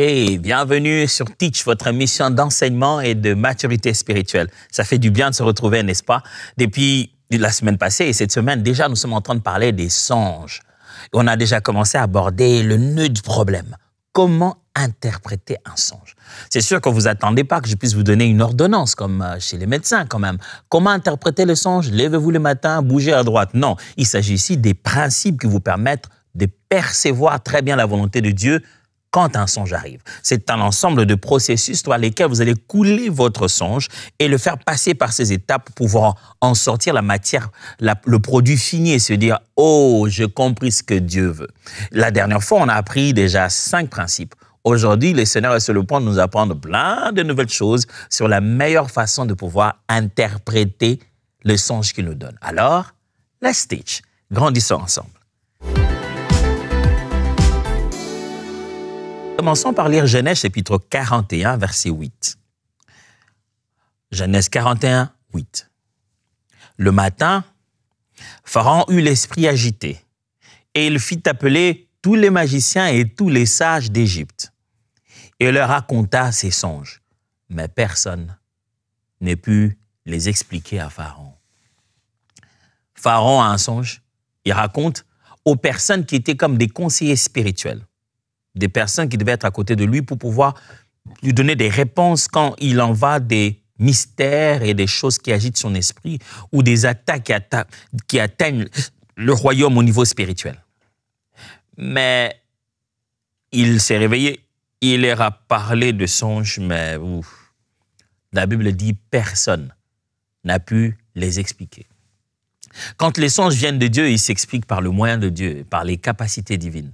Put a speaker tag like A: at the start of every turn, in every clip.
A: Hey, bienvenue sur Teach, votre mission d'enseignement et de maturité spirituelle. Ça fait du bien de se retrouver, n'est-ce pas? Depuis la semaine passée et cette semaine, déjà, nous sommes en train de parler des songes. On a déjà commencé à aborder le nœud du problème. Comment interpréter un songe? C'est sûr que vous n'attendez pas que je puisse vous donner une ordonnance, comme chez les médecins quand même. Comment interpréter le songe? Levez-vous le matin, bougez à droite. Non, il s'agit ici des principes qui vous permettent de percevoir très bien la volonté de Dieu quand un songe arrive. C'est un ensemble de processus dans lesquels vous allez couler votre songe et le faire passer par ces étapes pour pouvoir en sortir la matière, le produit fini et se dire « Oh, j'ai compris ce que Dieu veut ». La dernière fois, on a appris déjà 5 principes. Aujourd'hui, le Seigneur est sur le point de nous apprendre plein de nouvelles choses sur la meilleure façon de pouvoir interpréter le songe qu'il nous donne. Alors, let's teach. Grandissons ensemble. Commençons par lire Genèse chapitre 41, verset 8. Genèse 41, 8. Le matin, Pharaon eut l'esprit agité, et il fit appeler tous les magiciens et tous les sages d'Égypte, et leur raconta ses songes, mais personne ne put les expliquer à Pharaon. Pharaon a un songe, il raconte aux personnes qui étaient comme des conseillers spirituels, des personnes qui devaient être à côté de lui pour pouvoir lui donner des réponses quand il en va des mystères et des choses qui agitent son esprit ou des attaques qui atteignent le royaume au niveau spirituel. Mais il s'est réveillé, il leur a parlé de songes, mais la Bible dit personne n'a pu les expliquer. Quand les songes viennent de Dieu, ils s'expliquent par le moyen de Dieu, par les capacités divines.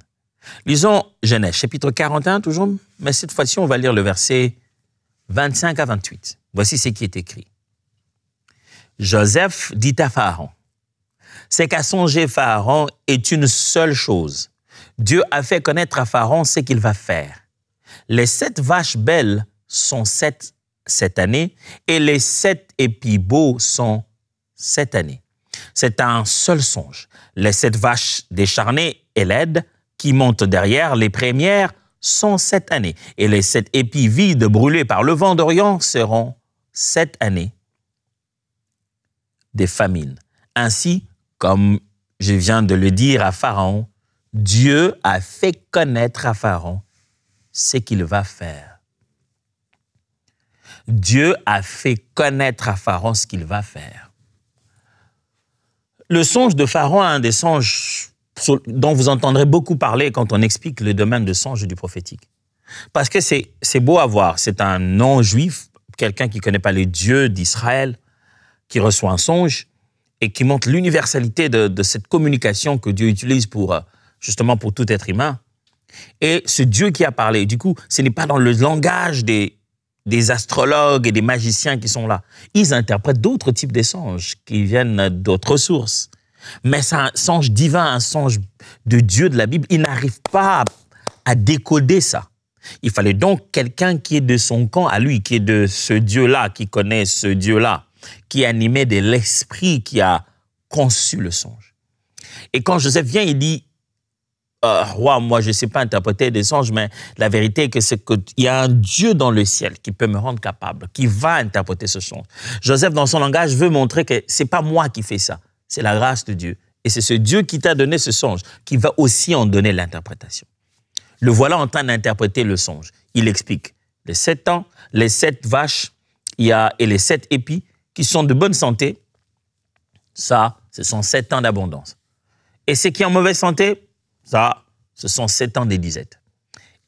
A: Lisons Genèse, chapitre 41 toujours, mais cette fois-ci, on va lire le verset 25 à 28. Voici ce qui est écrit. Joseph dit à Pharaon, « C'est qu'à songer Pharaon est une seule chose. Dieu a fait connaître à Pharaon ce qu'il va faire. Les 7 vaches belles sont 7 cette année et les 7 épis beaux sont 7 années. C'est un seul songe. Les 7 vaches décharnées et laides qui montent derrière les premières sont 7 années. Et les 7 épis vides brûlés par le vent d'Orient seront 7 années des famines. Ainsi, comme je viens de le dire à Pharaon, Dieu a fait connaître à Pharaon ce qu'il va faire. Dieu a fait connaître à Pharaon ce qu'il va faire. Le songe de Pharaon est un des songes dont vous entendrez beaucoup parler quand on explique le domaine de songe du prophétique. Parce que c'est beau à voir. C'est un non-juif, quelqu'un qui ne connaît pas les dieux d'Israël, qui reçoit un songe et qui montre l'universalité de cette communication que Dieu utilise justement pour tout être humain. Et ce Dieu qui a parlé, du coup, ce n'est pas dans le langage des astrologues et des magiciens qui sont là. Ils interprètent d'autres types de songes qui viennent d'autres sources. Mais c'est un songe divin, un songe de Dieu de la Bible. Il n'arrive pas à décoder ça. Il fallait donc quelqu'un qui est de son camp à lui, qui est de ce Dieu-là, qui connaît ce Dieu-là, qui est animé de l'esprit qui a conçu le songe. Et quand Joseph vient, il dit roi, moi je ne sais pas interpréter des songes, mais la vérité c'est qu'il y a un Dieu dans le ciel qui peut me rendre capable, qui va interpréter ce songe. Joseph, dans son langage, veut montrer que ce n'est pas moi qui fais ça. C'est la grâce de Dieu. Et c'est ce Dieu qui t'a donné ce songe, qui va aussi en donner l'interprétation. Le voilà en train d'interpréter le songe. Il explique les 7 ans, les 7 vaches et les 7 épis qui sont de bonne santé. Ça, ce sont 7 ans d'abondance. Et ce qui est en mauvaise santé, ça, ce sont 7 ans de disette.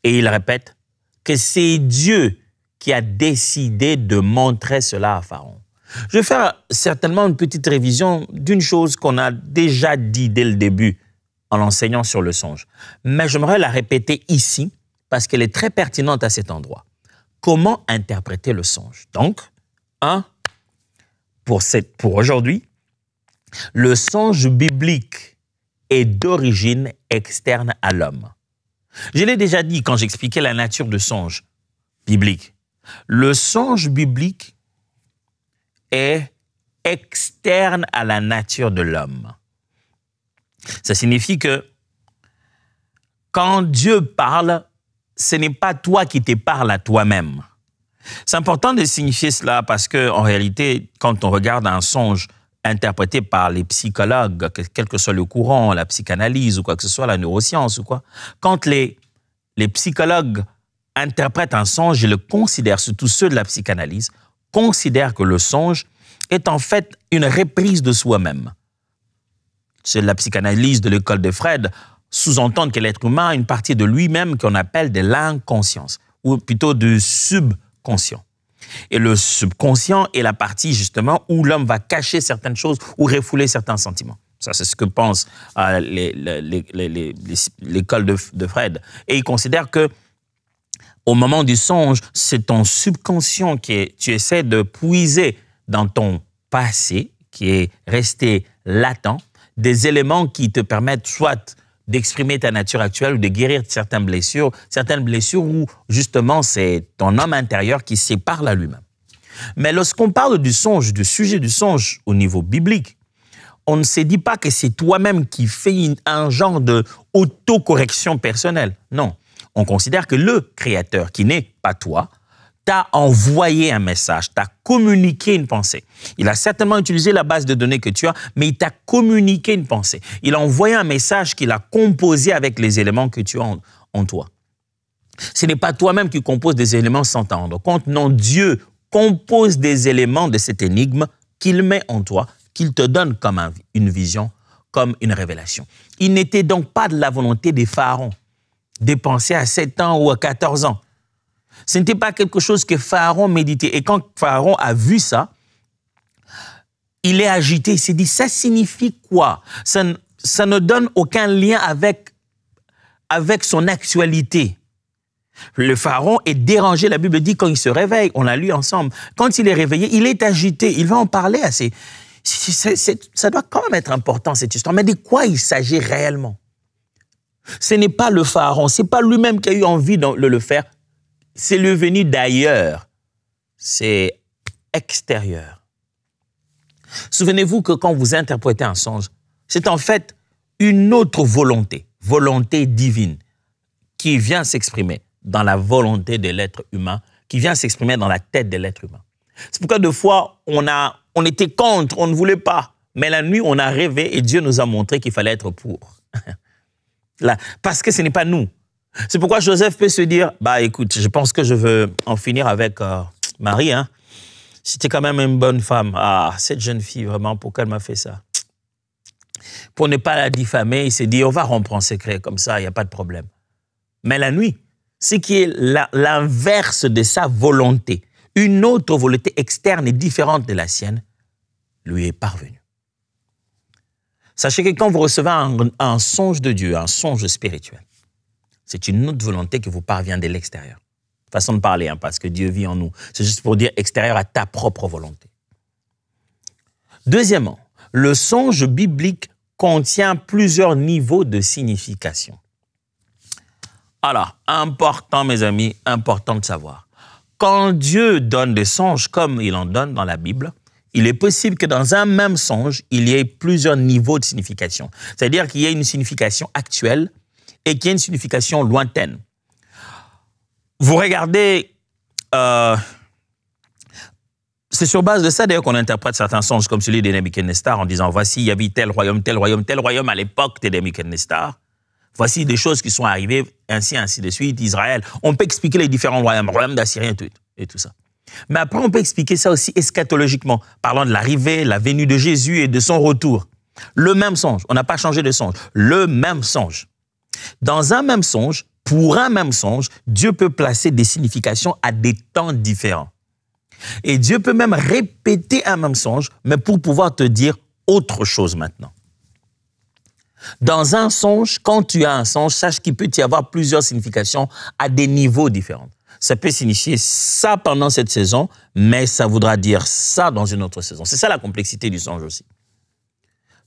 A: Et il répète que c'est Dieu qui a décidé de montrer cela à Pharaon. Je vais faire certainement une petite révision d'une chose qu'on a déjà dit dès le début en enseignant sur le songe. Mais j'aimerais la répéter ici parce qu'elle est très pertinente à cet endroit. Comment interpréter le songe? Donc, pour aujourd'hui, le songe biblique est d'origine externe à l'homme. Je l'ai déjà dit quand j'expliquais la nature du songe biblique. Le songe biblique est externe à la nature de l'homme. Ça signifie que quand Dieu parle, ce n'est pas toi qui te parles à toi-même. C'est important de signifier cela parce qu'en réalité, quand on regarde un songe interprété par les psychologues, quel que soit le courant, la psychanalyse ou quoi que ce soit, la neuroscience ou quoi, quand les psychologues interprètent un songe et le considèrent, surtout ceux de la psychanalyse, considèrent que le songe est en fait une reprise de soi-même. C'est la psychanalyse de l'école de Freud, sous-entendre que l'être humain a une partie de lui-même qu'on appelle de l'inconscience, ou plutôt du subconscient. Et le subconscient est la partie justement où l'homme va cacher certaines choses ou refouler certains sentiments. Ça, c'est ce que pense l'école de Freud. Et il considère que au moment du songe, c'est ton subconscient tu essaies de puiser dans ton passé, qui est resté latent, des éléments qui te permettent soit d'exprimer ta nature actuelle ou de guérir certaines blessures où justement c'est ton homme intérieur qui se parle à lui-même. Mais lorsqu'on parle du songe, du sujet du songe au niveau biblique, on ne se dit pas que c'est toi-même qui fais un genre de autocorrection personnelle. Non, on considère que le Créateur, qui n'est pas toi, t'a envoyé un message, t'a communiqué une pensée. Il a certainement utilisé la base de données que tu as, mais il t'a communiqué une pensée. Il a envoyé un message qu'il a composé avec les éléments que tu as en toi. Ce n'est pas toi-même qui compose des éléments sans t'en rendre compte. Non, Dieu compose des éléments de cette énigme qu'il met en toi, qu'il te donne comme une vision, comme une révélation. Il n'était donc pas de la volonté des pharaons de penser à 7 ans ou à 14 ans. Ce n'était pas quelque chose que Pharaon méditait. Et quand Pharaon a vu ça, il est agité. Il s'est dit, ça signifie quoi? Ça ne donne aucun lien avec son actualité. Le Pharaon est dérangé. La Bible dit quand il se réveille, on l'a lu ensemble. Quand il est réveillé, il est agité. Il va en parler à ses... Ça doit quand même être important, cette histoire. Mais de quoi il s'agit réellement? Ce n'est pas le Pharaon. Ce n'est pas lui-même qui a eu envie de le faire. C'est le venu d'ailleurs, c'est extérieur. Souvenez-vous que quand vous interprétez un songe, c'est en fait une autre volonté divine, qui vient s'exprimer dans la volonté de l'être humain, qui vient s'exprimer dans la tête de l'être humain. C'est pourquoi deux fois, on était contre, on ne voulait pas. Mais la nuit, on a rêvé et Dieu nous a montré qu'il fallait être pour. Là, parce que ce n'est pas nous. C'est pourquoi Joseph peut se dire, bah écoute, je pense que je veux en finir avec Marie. Hein. C'était quand même une bonne femme. Ah, cette jeune fille, vraiment, pourquoi elle m'a fait ça? Pour ne pas la diffamer, il s'est dit, on va rompre en secret, comme ça, il n'y a pas de problème. Mais la nuit, ce qui est l'inverse de sa volonté, une autre volonté externe et différente de la sienne, lui est parvenue. Sachez que quand vous recevez un songe de Dieu, un songe spirituel, c'est une autre volonté qui vous parvient de l'extérieur. Façon de parler, hein, parce que Dieu vit en nous. C'est juste pour dire extérieur à ta propre volonté. Deuxièmement, le songe biblique contient plusieurs niveaux de signification. Alors, important, mes amis, important de savoir. Quand Dieu donne des songes comme il en donne dans la Bible, il est possible que dans un même songe, il y ait plusieurs niveaux de signification. C'est-à-dire qu'il y ait une signification actuelle et qu'il y ait une signification lointaine. Vous regardez, c'est sur base de ça d'ailleurs qu'on interprète certains songes comme celui de Nebuchadnezzar en disant « Voici, il y avait tel royaume à l'époque de Nebuchadnezzar. Voici des choses qui sont arrivées, ainsi de suite, Israël. » On peut expliquer les différents royaumes d'Assyrie et tout ça. Mais après, on peut expliquer ça aussi eschatologiquement, parlant de l'arrivée, la venue de Jésus et de son retour. Le même songe, on n'a pas changé de songe, le même songe. Dans un même songe, pour un même songe, Dieu peut placer des significations à des temps différents. Et Dieu peut même répéter un même songe, mais pour pouvoir te dire autre chose maintenant. Dans un songe, quand tu as un songe, sache qu'il peut y avoir plusieurs significations à des niveaux différents. Ça peut signifier ça pendant cette saison, mais ça voudra dire ça dans une autre saison. C'est ça la complexité du songe aussi.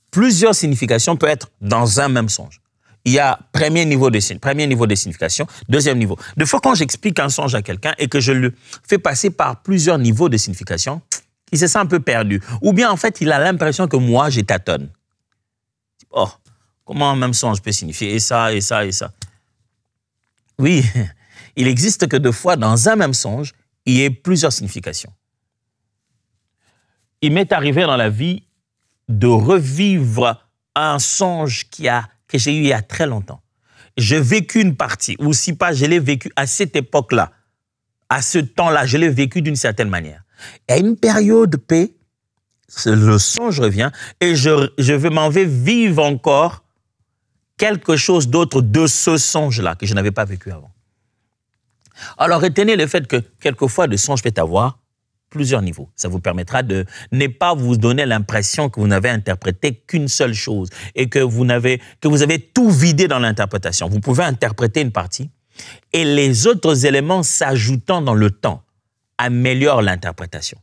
A: Plusieurs significations peuvent être dans un même songe. Il y a premier niveau de signification, deuxième niveau. Des fois, quand j'explique un songe à quelqu'un et que je le fais passer par plusieurs niveaux de signification, il se sent un peu perdu. Ou bien, en fait, il a l'impression que moi, je tâtonne. Oh, comment un même songe peut signifier et ça, et ça, et ça? Oui, il existe que deux fois, dans un même songe, il y ait plusieurs significations. Il m'est arrivé dans la vie de revivre un songe que j'ai eu il y a très longtemps. J'ai vécu une partie, ou si pas, je l'ai vécu à cette époque-là, à ce temps-là, je l'ai vécu d'une certaine manière. Et à une période de paix, le songe revient et je m'en vais vivre encore quelque chose d'autre de ce songe-là que je n'avais pas vécu avant. Alors, retenez le fait que quelquefois, le songe peut avoir plusieurs niveaux. Ça vous permettra de ne pas vous donner l'impression que vous n'avez interprété qu'une seule chose et que vous avez tout vidé dans l'interprétation. Vous pouvez interpréter une partie et les autres éléments s'ajoutant dans le temps améliorent l'interprétation.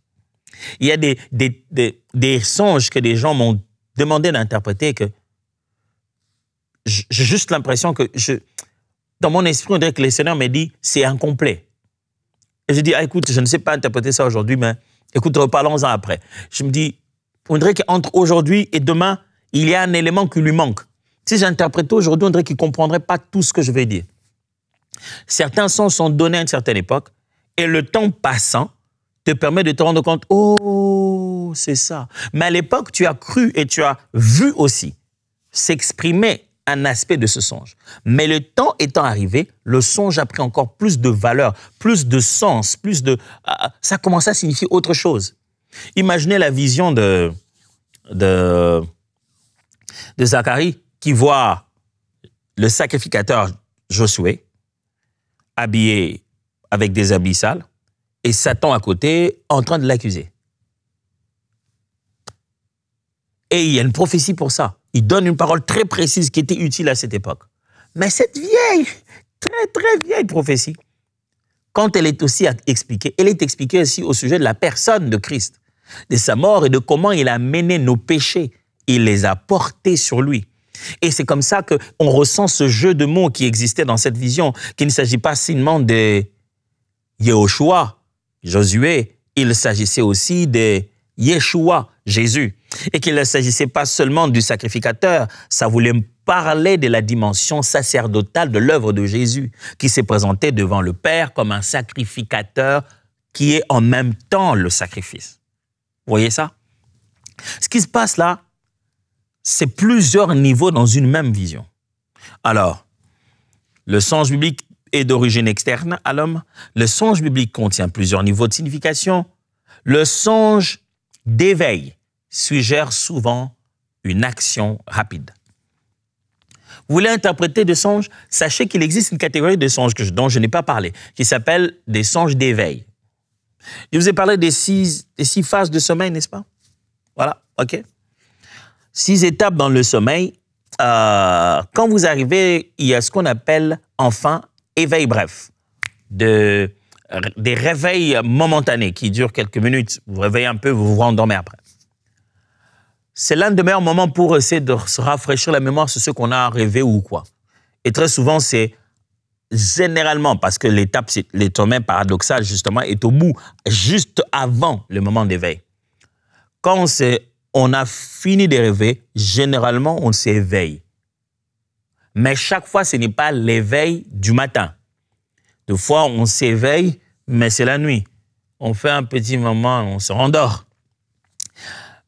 A: Il y a des songes que des gens m'ont demandé d'interpréter que j'ai juste l'impression que dans mon esprit, on dirait que le Seigneur m'a dit c'est incomplet. Et je dis, écoute, je ne sais pas interpréter ça aujourd'hui, mais écoute, reparlons-en après. Je me dis, on dirait qu'entre aujourd'hui et demain, il y a un élément qui lui manque. Si j'interprétais aujourd'hui, on dirait qu'il ne comprendrait pas tout ce que je vais dire. Certains sons sont donnés à une certaine époque et le temps passant te permet de te rendre compte, oh, c'est ça. Mais à l'époque, tu as cru et tu as vu aussi s'exprimer un aspect de ce songe. Mais le temps étant arrivé, le songe a pris encore plus de valeur, plus de sens, ça commence à signifier autre chose. Imaginez la vision de Zacharie qui voit le sacrificateur Josué habillé avec des habits sales et Satan à côté en train de l'accuser. Et il y a une prophétie pour ça. Il donne une parole très précise qui était utile à cette époque. Mais cette vieille, très très vieille prophétie, quand elle est aussi expliquée, elle est expliquée aussi au sujet de la personne de Christ, de sa mort et de comment il a mené nos péchés. Il les a portés sur lui. Et c'est comme ça qu'on ressent ce jeu de mots qui existait dans cette vision, qu'il ne s'agit pas seulement de Yehoshua, Josué, il s'agissait aussi de Yeshua, Jésus. Et qu'il ne s'agissait pas seulement du sacrificateur, ça voulait parler de la dimension sacerdotale de l'œuvre de Jésus, qui s'est présenté devant le Père comme un sacrificateur qui est en même temps le sacrifice. Vous voyez ça? Ce qui se passe là, c'est plusieurs niveaux dans une même vision. Alors, le songe biblique est d'origine externe à l'homme. Le songe biblique contient plusieurs niveaux de signification. Le songe d'éveil suggère souvent une action rapide. Vous voulez interpréter des songes? Sachez qu'il existe une catégorie de songes dont je n'ai pas parlé, qui s'appelle des songes d'éveil. Je vous ai parlé des six phases de sommeil, n'est-ce pas? Voilà, OK. 6 étapes dans le sommeil. Quand vous arrivez, il y a ce qu'on appelle, enfin, éveil bref. Des réveils momentanés qui durent quelques minutes. Vous vous réveillez un peu, vous vous rendormez après. C'est l'un des meilleurs moments pour essayer de se rafraîchir la mémoire sur ce qu'on a rêvé ou quoi. Et très souvent, c'est généralement, parce que l'étape, le sommeil paradoxal, justement, est au bout, juste avant le moment d'éveil. Quand on a fini de rêver, généralement, on s'éveille. Mais chaque fois, ce n'est pas l'éveil du matin. Des fois, on s'éveille, mais c'est la nuit. On fait un petit moment, on se rendort.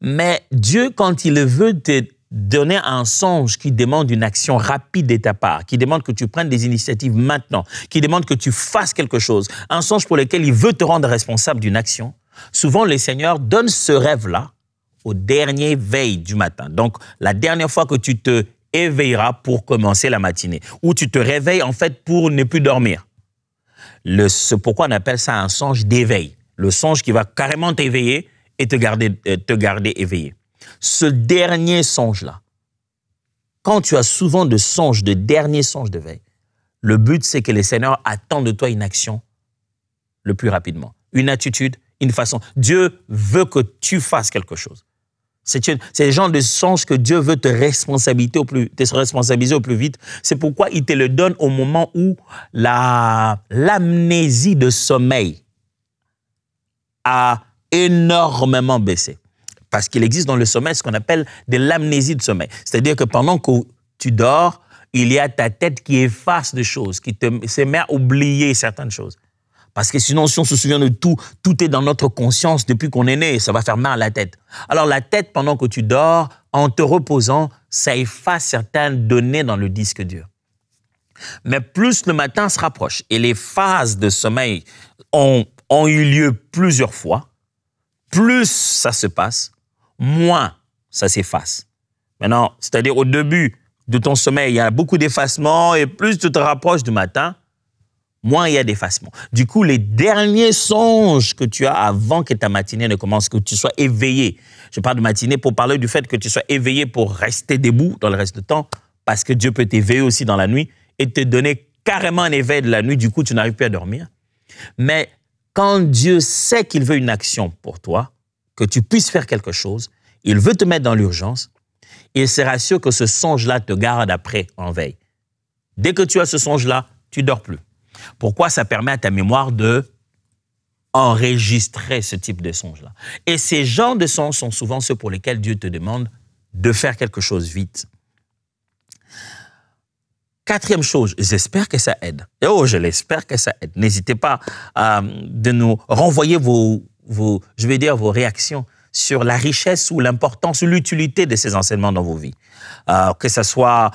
A: Mais Dieu, quand il veut te donner un songe qui demande une action rapide de ta part, qui demande que tu prennes des initiatives maintenant, qui demande que tu fasses quelque chose, un songe pour lequel il veut te rendre responsable d'une action, souvent le Seigneur donne ce rêve-là au dernier veille du matin. Donc, la dernière fois que tu te éveilleras pour commencer la matinée, ou tu te réveilles en fait pour ne plus dormir. C'est pourquoi on appelle ça un songe d'éveil. Le songe qui va carrément t'éveiller et te garder éveillé. Ce dernier songe-là, quand tu as souvent de songes, de derniers songes de veille, le but, c'est que le Seigneur attend de toi une action le plus rapidement. Une attitude, une façon. Dieu veut que tu fasses quelque chose. C'est le genre de songe que Dieu veut te responsabiliser au plus vite. C'est pourquoi il te le donne au moment où l'amnésie de sommeil a énormément baissé. Parce qu'il existe dans le sommeil ce qu'on appelle de l'amnésie de sommeil. C'est-à-dire que pendant que tu dors, il y a ta tête qui efface des choses, qui se met à oublier certaines choses. Parce que sinon, si on se souvient de tout, tout est dans notre conscience depuis qu'on est né, ça va faire mal à la tête. Alors la tête, pendant que tu dors, en te reposant, ça efface certaines données dans le disque dur. Mais plus le matin se rapproche et les phases de sommeil ont eu lieu plusieurs fois, plus ça se passe, moins ça s'efface. Maintenant, c'est-à-dire au début de ton sommeil, il y a beaucoup d'effacements et plus tu te rapproches du matin, moins il y a d'effacements. Du coup, les derniers songes que tu as avant que ta matinée ne commence, que tu sois éveillé. Je parle de matinée pour parler du fait que tu sois éveillé pour rester debout dans le reste du temps, parce que Dieu peut t'éveiller aussi dans la nuit et te donner carrément un éveil de la nuit. Du coup, tu n'arrives plus à dormir. Mais quand Dieu sait qu'il veut une action pour toi, que tu puisses faire quelque chose, il veut te mettre dans l'urgence, il sera sûr que ce songe-là te garde après en veille. Dès que tu as ce songe-là, tu ne dors plus. Pourquoi? Ça permet à ta mémoire de enregistrer ce type de songe-là. Et ces genres de songes sont souvent ceux pour lesquels Dieu te demande de faire quelque chose vite. Quatrième chose, j'espère que ça aide. Oh, je l'espère que ça aide. N'hésitez pas de nous renvoyer vos réactions sur la richesse ou l'importance ou l'utilité de ces enseignements dans vos vies. Que ce soit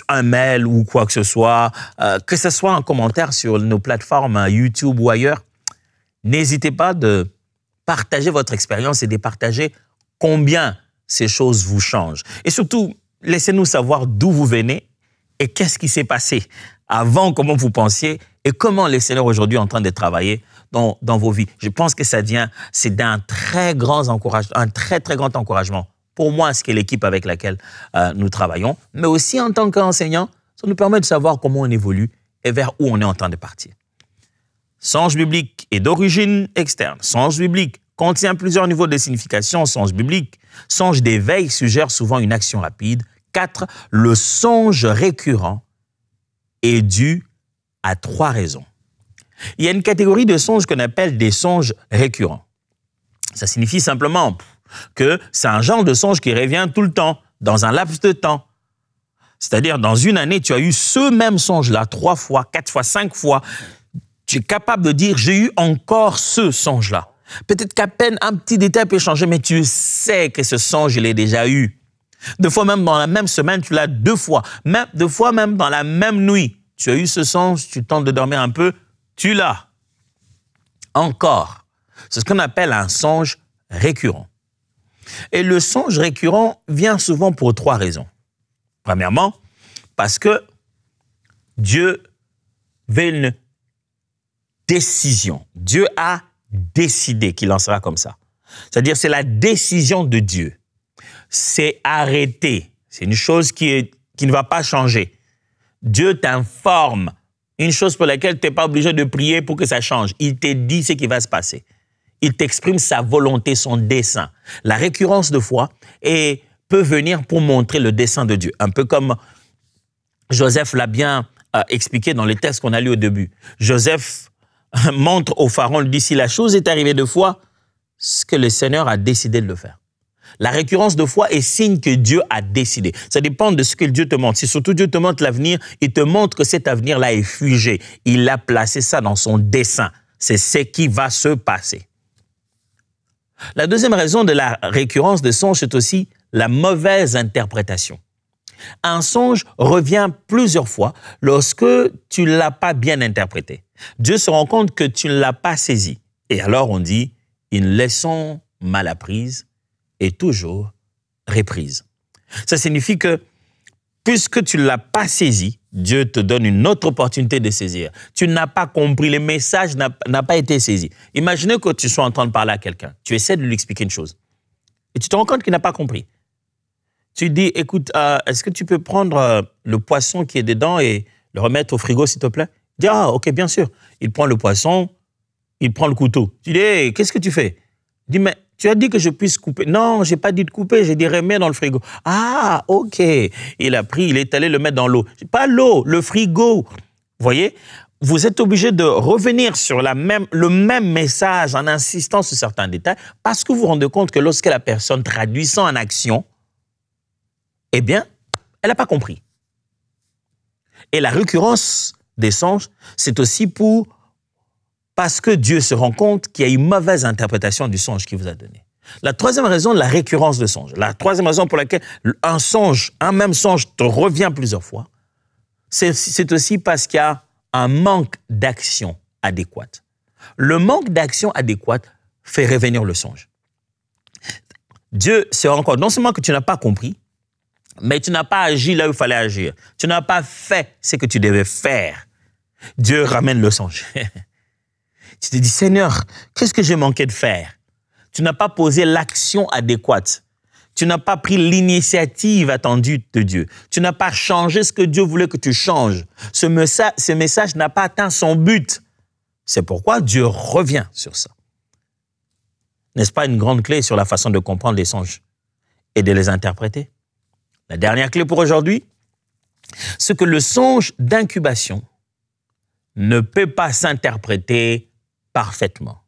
A: un mail ou quoi que ce soit un commentaire sur nos plateformes YouTube ou ailleurs. N'hésitez pas de partager votre expérience et de partager combien ces choses vous changent. Et surtout, laissez-nous savoir d'où vous venez et qu'est-ce qui s'est passé avant, comment vous pensiez et comment le Seigneur aujourd'hui est en train de travailler dans vos vies. Je pense que c'est d'un très grand encouragement, un très, très grand encouragement pour moi, ce qu'est l'équipe avec laquelle nous travaillons, mais aussi en tant qu'enseignant, ça nous permet de savoir comment on évolue et vers où on est en train de partir. Songe biblique est d'origine externe. Songe biblique contient plusieurs niveaux de signification. Songe biblique, songe d'éveil suggère souvent une action rapide. 4. Le songe récurrent est dû à 3 raisons. Il y a une catégorie de songes qu'on appelle des songes récurrents. Ça signifie simplement que c'est un genre de songe qui revient tout le temps, dans un laps de temps. C'est-à-dire, dans une année, tu as eu ce même songe-là 3 fois, 4 fois, 5 fois. Tu es capable de dire, j'ai eu encore ce songe-là. Peut-être qu'à peine un petit détail peut changer, mais tu sais que ce songe, je l'ai déjà eu. 2 fois même dans la même semaine, tu l'as 2 fois. 2 fois même dans la même nuit. Tu as eu ce songe, tu tentes de dormir un peu, tu l'as. Encore. C'est ce qu'on appelle un songe récurrent. Et le songe récurrent vient souvent pour 3 raisons. Premièrement, parce que Dieu veut une décision. Dieu a décidé qu'il en sera comme ça. C'est-à-dire, c'est la décision de Dieu. C'est arrêté. C'est une chose qui ne va pas changer. Dieu t'informe. Une chose pour laquelle tu n'es pas obligé de prier pour que ça change. Il te dit ce qui va se passer. Il t'exprime sa volonté, son dessein. La récurrence de foi peut venir pour montrer le dessein de Dieu. Un peu comme Joseph l'a bien expliqué dans les textes qu'on a lus au début. Joseph montre au pharaon, dit, si la chose est arrivée 2 fois, c'est que le Seigneur a décidé de le faire. La récurrence de foi est signe que Dieu a décidé. Ça dépend de ce que Dieu te montre. Si surtout Dieu te montre l'avenir, il te montre que cet avenir-là est figé. Il a placé ça dans son dessein. C'est ce qui va se passer. La deuxième raison de la récurrence de songe, c'est aussi la mauvaise interprétation. Un songe revient plusieurs fois lorsque tu ne l'as pas bien interprété. Dieu se rend compte que tu ne l'as pas saisi. Et alors on dit, une leçon mal apprise est toujours reprise. Ça signifie que puisque tu ne l'as pas saisi, Dieu te donne une autre opportunité de saisir. Tu n'as pas compris, le message n'a pas été saisi. Imaginez que tu sois en train de parler à quelqu'un. Tu essaies de lui expliquer une chose. Et tu te rends compte qu'il n'a pas compris. Tu dis, écoute, est-ce que tu peux prendre le poisson qui est dedans et le remettre au frigo, s'il te plaît? Il dit, ah, ok, bien sûr. Il prend le poisson, il prend le couteau. Tu dis, hey, qu'est-ce que tu fais? Il dit, mais tu as dit que je puisse couper. Non, je n'ai pas dit de couper, j'ai dit remets dans le frigo. Ah, ok. Il a pris, il est allé le mettre dans l'eau. Pas l'eau, le frigo. Vous voyez? Vous êtes obligé de revenir sur le même message en insistant sur certains détails parce que vous vous rendez compte que lorsque la personne traduit ça en action, eh bien, elle n'a pas compris. Et la récurrence des songes, c'est aussi parce que Dieu se rend compte qu'il y a une mauvaise interprétation du songe qu'il vous a donné. La troisième raison, la récurrence de songe. La troisième raison pour laquelle un même songe te revient plusieurs fois, c'est aussi parce qu'il y a un manque d'action adéquate. Le manque d'action adéquate fait revenir le songe. Dieu se rend compte, non seulement que tu n'as pas compris, mais tu n'as pas agi là où il fallait agir. Tu n'as pas fait ce que tu devais faire. Dieu ramène le songe. Tu te dis, Seigneur, qu'est-ce que j'ai manqué de faire? Tu n'as pas posé l'action adéquate. Tu n'as pas pris l'initiative attendue de Dieu. Tu n'as pas changé ce que Dieu voulait que tu changes. Ce message n'a pas atteint son but. C'est pourquoi Dieu revient sur ça. N'est-ce pas une grande clé sur la façon de comprendre les songes et de les interpréter? La dernière clé pour aujourd'hui, c'est que le songe d'incubation ne peut pas s'interpréter parfaitement.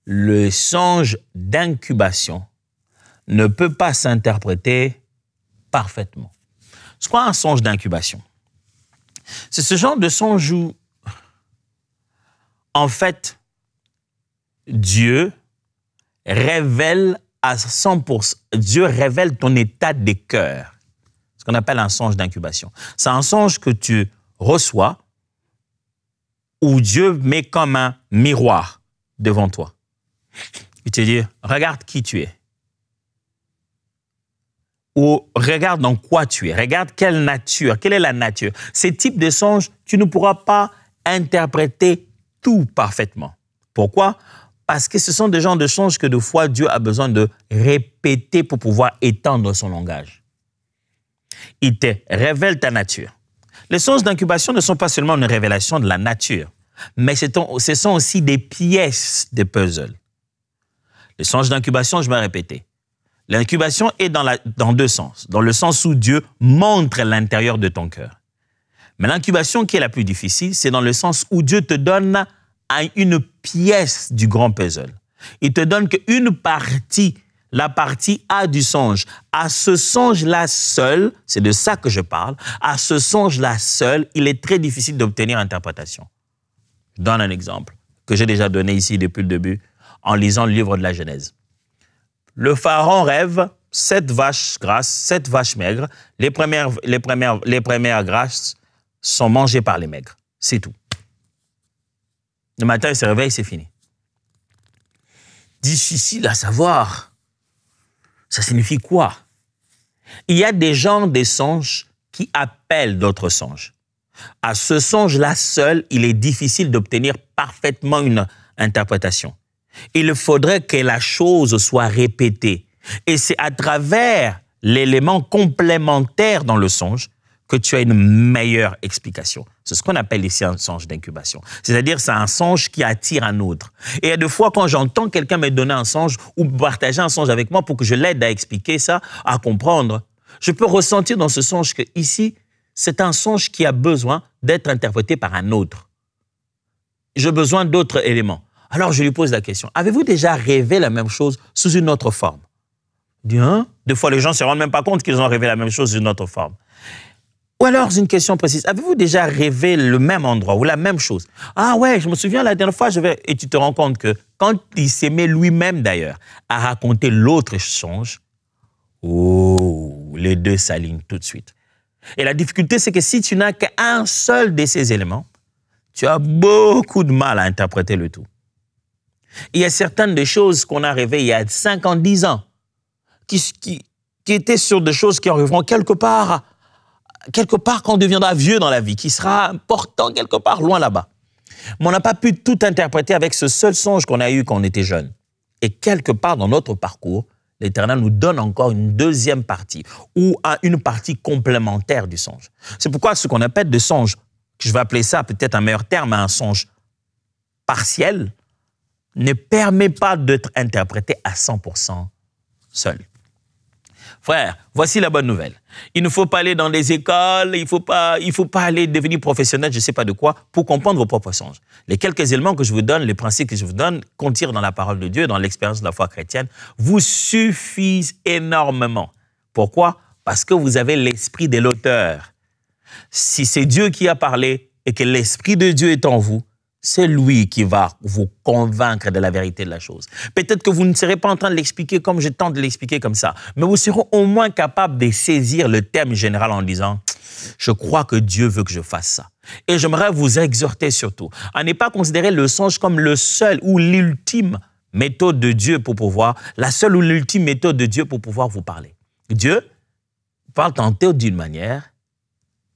A: Le songe d'incubation ne peut pas s'interpréter parfaitement. C'est quoi un songe d'incubation? C'est ce genre de songe où, en fait, Dieu révèle à 100%, Dieu révèle ton état de cœur. Ce qu'on appelle un songe d'incubation. C'est un songe que tu reçois où Dieu met comme un miroir devant toi. Il te dit, regarde qui tu es. Ou regarde dans quoi tu es. Regarde quelle est la nature. Ces types de songes, tu ne pourras pas interpréter tout parfaitement. Pourquoi? Parce que ce sont des genres de songes que des fois Dieu a besoin de répéter pour pouvoir étendre son langage. Il te révèle ta nature. Les songes d'incubation ne sont pas seulement une révélation de la nature, mais ce sont aussi des pièces de puzzle. Les songes d'incubation, je vais répéter. L'incubation est dans deux sens. Dans le sens où Dieu montre l'intérieur de ton cœur. Mais l'incubation qui est la plus difficile, c'est dans le sens où Dieu te donne une pièce du grand puzzle. Il te donne qu'une partie, la partie A du songe. À ce songe-là seul, c'est de ça que je parle, à ce songe-là seul, il est très difficile d'obtenir interprétation. Je donne un exemple que j'ai déjà donné ici depuis le début en lisant le livre de la Genèse. Le pharaon rêve 7 vaches grasses, 7 vaches maigres. Les premières grasses sont mangées par les maigres. C'est tout. Le matin, il se réveille, c'est fini. Difficile à savoir. Ça signifie quoi? Il y a des genres de songes qui appellent d'autres songes. À ce songe-là seul, il est difficile d'obtenir parfaitement une interprétation. Il faudrait que la chose soit répétée. Et c'est à travers l'élément complémentaire dans le songe que tu as une meilleure explication. C'est ce qu'on appelle ici un songe d'incubation. C'est-à-dire, c'est un songe qui attire un autre. Et il y a des fois, quand j'entends quelqu'un me donner un songe ou partager un songe avec moi pour que je l'aide à expliquer ça, à comprendre, je peux ressentir dans ce songe que ici, c'est un songe qui a besoin d'être interprété par un autre. J'ai besoin d'autres éléments. Alors, je lui pose la question, avez-vous déjà rêvé la même chose sous une autre forme? Dis, hein? Des fois, les gens ne se rendent même pas compte qu'ils ont rêvé la même chose sous une autre forme. Ou alors, une question précise, avez-vous déjà rêvé le même endroit ou la même chose? Ah ouais, je me souviens la dernière fois, et tu te rends compte que quand il s'est mis lui-même d'ailleurs à raconter l'autre songe, oh, les deux s'alignent tout de suite. Et la difficulté, c'est que si tu n'as qu'un seul de ces éléments, tu as beaucoup de mal à interpréter le tout. Il y a certaines des choses qu'on a rêvées il y a 5 ans, 10 ans, qui étaient sur des choses qui arriveront quelque part quand on deviendra vieux dans la vie, qui sera important quelque part loin là-bas. Mais on n'a pas pu tout interpréter avec ce seul songe qu'on a eu quand on était jeune. Et quelque part dans notre parcours, l'Éternel nous donne encore une deuxième partie ou une partie complémentaire du songe. C'est pourquoi ce qu'on appelle des songes, je vais appeler ça peut-être un meilleur terme, un songe partiel, ne permet pas d'être interprété à 100% seul. Frère, voici la bonne nouvelle. Il ne faut pas aller dans les écoles, il faut pas aller devenir professionnel, je ne sais pas de quoi, pour comprendre vos propres songes. Les quelques éléments que je vous donne, les principes que je vous donne, contirent dans la parole de Dieu, dans l'expérience de la foi chrétienne, vous suffisent énormément. Pourquoi? Parce que vous avez l'esprit de l'auteur. Si c'est Dieu qui a parlé et que l'Esprit de Dieu est en vous, c'est lui qui va vous convaincre de la vérité de la chose. Peut-être que vous ne serez pas en train de l'expliquer comme je tente de l'expliquer comme ça, mais vous serez au moins capable de saisir le thème général en disant « Je crois que Dieu veut que je fasse ça ». Et j'aimerais vous exhorter surtout à ne pas considérer le songe comme le seul ou l'ultime méthode de Dieu pour pouvoir, la seule ou l'ultime méthode de Dieu pour pouvoir vous parler. Dieu parle tantôt d'une manière,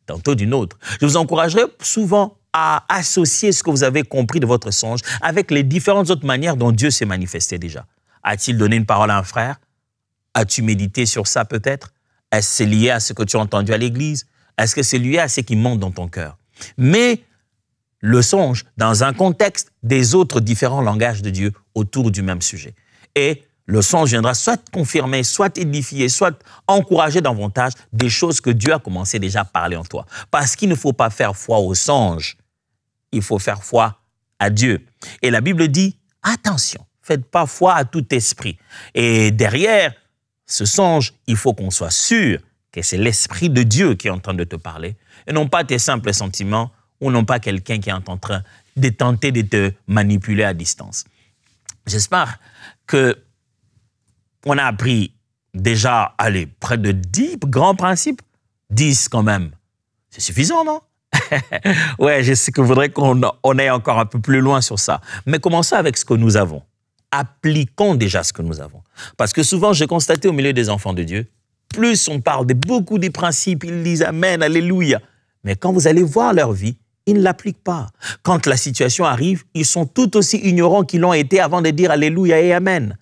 A: tantôt d'une autre. Je vous encouragerai souvent à associer ce que vous avez compris de votre songe avec les différentes autres manières dont Dieu s'est manifesté déjà. A-t-il donné une parole à un frère? As-tu médité sur ça peut-être? Est-ce que c'est lié à ce que tu as entendu à l'église? Est-ce que c'est lié à ce qui monte dans ton cœur? Mais le songe dans un contexte des autres différents langages de Dieu autour du même sujet. Et le songe viendra soit confirmer, soit édifier, soit encourager davantage des choses que Dieu a commencé déjà à parler en toi. Parce qu'il ne faut pas faire foi au songe, il faut faire foi à Dieu. Et la Bible dit, attention, faites pas foi à tout esprit. Et derrière ce songe, il faut qu'on soit sûr que c'est l'Esprit de Dieu qui est en train de te parler, et non pas tes simples sentiments, ou non pas quelqu'un qui est en train de tenter de te manipuler à distance. J'espère que on a appris déjà, allez, près de 10 grands principes. 10 quand même. C'est suffisant, non? Ouais, je sais que vous voudrez qu'on aille encore un peu plus loin sur ça. Mais commençons avec ce que nous avons. Appliquons déjà ce que nous avons. Parce que souvent, j'ai constaté au milieu des enfants de Dieu, plus on parle de beaucoup des principes, ils disent Amen, Alléluia. Mais quand vous allez voir leur vie, ils ne l'appliquent pas. Quand la situation arrive, ils sont tout aussi ignorants qu'ils l'ont été avant de dire Alléluia et Amen.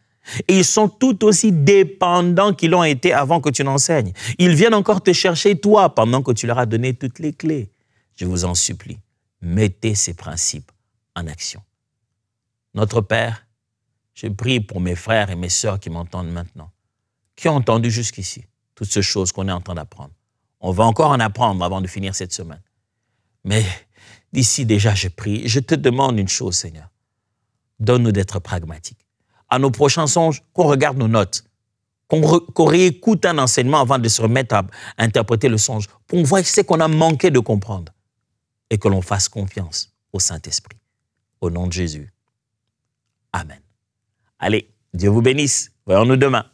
A: Et ils sont tout aussi dépendants qu'ils l'ont été avant que tu n'enseignes. Ils viennent encore te chercher, toi, pendant que tu leur as donné toutes les clés. Je vous en supplie, mettez ces principes en action. Notre Père, je prie pour mes frères et mes sœurs qui m'entendent maintenant, qui ont entendu jusqu'ici toutes ces choses qu'on est en train d'apprendre. On va encore en apprendre avant de finir cette semaine. Mais d'ici déjà, je prie, je te demande une chose, Seigneur. Donne-nous d'être pragmatiques. À nos prochains songes, qu'on regarde nos notes, qu'on réécoute un enseignement avant de se remettre à interpréter le songe, pour voir ce qu'on a manqué de comprendre et que l'on fasse confiance au Saint-Esprit. Au nom de Jésus. Amen. Allez, Dieu vous bénisse. Voyons-nous demain.